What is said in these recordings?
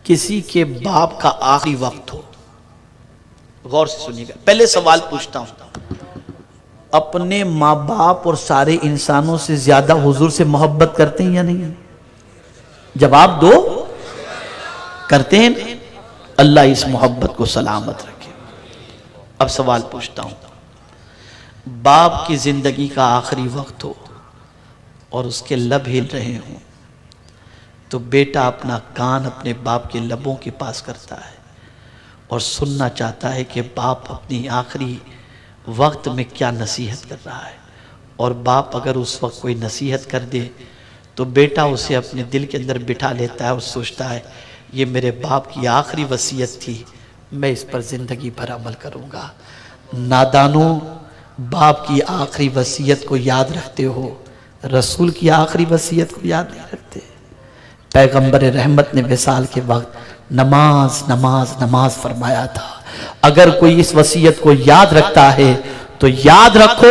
کسی کے باپ کا آخری وقت ہو، غور سے سنیے گا، پہلے سوال پوچھتا ہوں، اپنے ماں باپ اور سارے انسانوں سے زیادہ حضور سے محبت کرتے ہیں یا نہیں؟ جواب دو، کرتے ہیں؟ اللہ اس محبت کو سلامت رکھے۔ اب سوال پوچھتا ہوں، باپ کی زندگی کا آخری وقت ہو اور اس کے لب ہل رہے ہوں تو بیٹا اپنا کان اپنے باپ کے لبوں کے پاس کرتا ہے اور سننا چاہتا ہے کہ باپ اپنی آخری وقت میں کیا نصیحت کر رہا ہے، اور باپ اگر اس وقت کوئی نصیحت کر دے تو بیٹا اسے اپنے دل کے اندر بٹھا لیتا ہے اور سوچتا ہے یہ میرے باپ کی آخری وصیت تھی، میں اس پر زندگی بھر عمل کروں گا۔ نادانوں، باپ کی آخری وصیت کو یاد رکھتے ہو، رسول کی آخری وصیت کو یاد نہیں رکھتے۔ پیغمبر رحمت نے وصال کے وقت نماز نماز نماز فرمایا تھا۔ اگر کوئی اس وصیت کو یاد رکھتا ہے تو یاد رکھو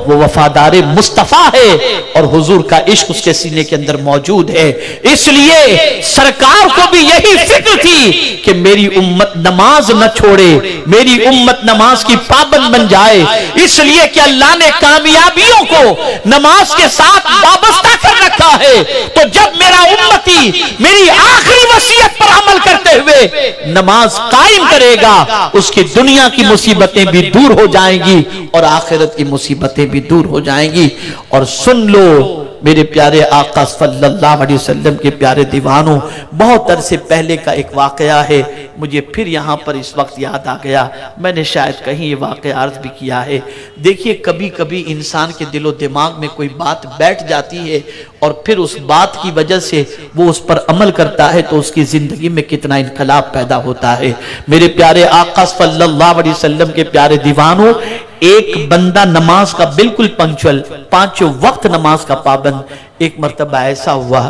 وہ وفادار مصطفیٰ ہے اور حضور کا عشق اس کے سینے کے اندر موجود ہے۔ اس لیے سرکار کو بھی یہی فکر تھی کہ میری امت نماز نہ چھوڑے، میری امت نماز کی پابند بن جائے، اس لیے کہ اللہ نے کامیابیوں کو نماز کے ساتھ وابستہ کر رکھا ہے۔ تو جب میرا امتی میری آخری وصیت پر عمل کرتے ہوئے نماز قائم کرے گا، اس کی دنیا کی مصیبتیں بھی دور ہو جائیں گی اور آخرت کی مصیبتیں بھی دور ہو جائیں گی۔ اور سن لو میرے پیارے آقا صلی اللہ علیہ وسلم کے پیارے دیوانوں، بہت عرصے پہلے کا ایک واقعہ ہے، مجھے پھر یہاں پر اس وقت یاد آ گیا، میں نے شاید کہیں یہ واقعہ عرض بھی کیا ہے۔ دیکھیے کبھی کبھی انسان کے دل و دماغ میں کوئی بات بیٹھ جاتی ہے اور پھر اس بات کی وجہ سے وہ اس پر عمل کرتا ہے تو اس کی زندگی میں کتنا انقلاب پیدا ہوتا ہے۔ میرے پیارے آقا صلی اللہ علیہ وسلم کے پیارے دیوانوں، ایک بندہ نماز کا بالکل پنکچول، پانچوں وقت نماز کا پابند، ایک مرتبہ ایسا ہوا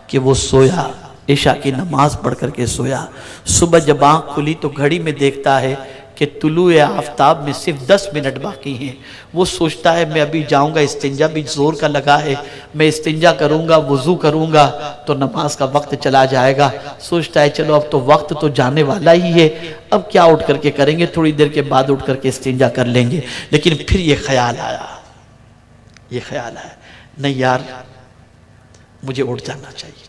کہ وہ سویا، عشاء کی نماز پڑھ کر کے سویا۔ صبح جب آنکھ کھلی تو گھڑی میں دیکھتا ہے کہ طلوع آفتاب میں صرف 10 منٹ باقی ہیں۔ وہ سوچتا ہے میں ابھی جاؤں گا، استنجا بھی زور کا لگا ہے، میں استنجا کروں گا، وضو کروں گا تو نماز کا وقت چلا جائے گا۔ سوچتا ہے چلو اب تو وقت تو جانے والا ہی ہے، اب کیا اٹھ کر کے کریں گے، تھوڑی دیر کے بعد اٹھ کر کے استنجا کر لیں گے۔ لیکن پھر یہ خیال آیا، نہیں یار مجھے اٹھ جانا چاہیے،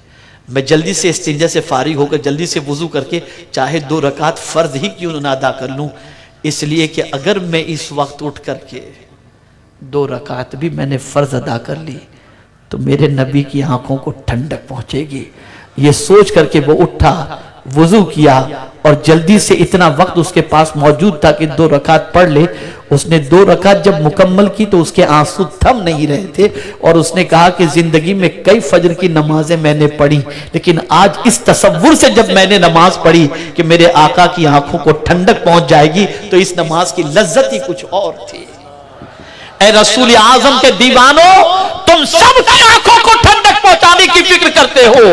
میں جلدی سے استنجا سے فارغ ہو کر جلدی سے وضو کر کے چاہے 2 رکعت فرض ہی کیوں نہ ادا کر لوں، اس لیے کہ اگر میں اس وقت اٹھ کر کے 2 رکعت بھی میں نے فرض ادا کر لی تو میرے نبی کی آنکھوں کو ٹھنڈک پہنچے گی۔ یہ سوچ کر کے وہ اٹھا، وضو کیا اور جلدی سے، اتنا وقت اس کے پاس موجود تھا کہ 2 رکعت پڑھ لے۔ اس نے 2 رکعت جب مکمل کی تو اس کے آنسو تھم نہیں رہے تھے اور اس نے کہا کہ زندگی میں کئی فجر کی نمازیں میں نے پڑھی، لیکن آج اس تصور سے جب میں نے نماز پڑھی کہ میرے آقا کی آنکھوں کو ٹھنڈک پہنچ جائے گی تو اس نماز کی لذت ہی کچھ اور تھی۔ اے رسول اعظم کے دیوانوں، تم سب کی آنکھوں کو ٹھنڈک پہنچانے کی فکر کرتے ہو،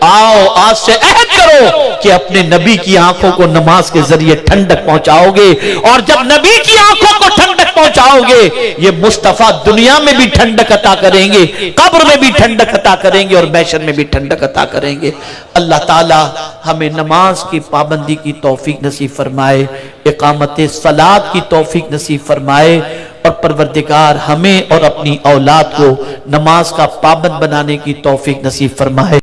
آؤ آج سے عہد کرو کہ اپنے نبی کی آنکھوں کو نماز کے ذریعے ٹھنڈک پہنچاؤ گے، اور جب نبی کی آنکھوں کو ٹھنڈک پہنچاؤ گے یہ مصطفیٰ دنیا میں بھی ٹھنڈک عطا کریں گے، قبر میں بھی ٹھنڈک عطا کریں گے اور محشر میں بھی ٹھنڈک عطا کریں گے۔ اللہ تعالی ہمیں نماز کی پابندی کی توفیق نصیب فرمائے، اقامت صلاۃ کی توفیق نصیب فرمائے، اور پروردگار ہمیں اور اپنی اولاد کو نماز کا پابند بنانے کی توفیق نصیب فرمائے۔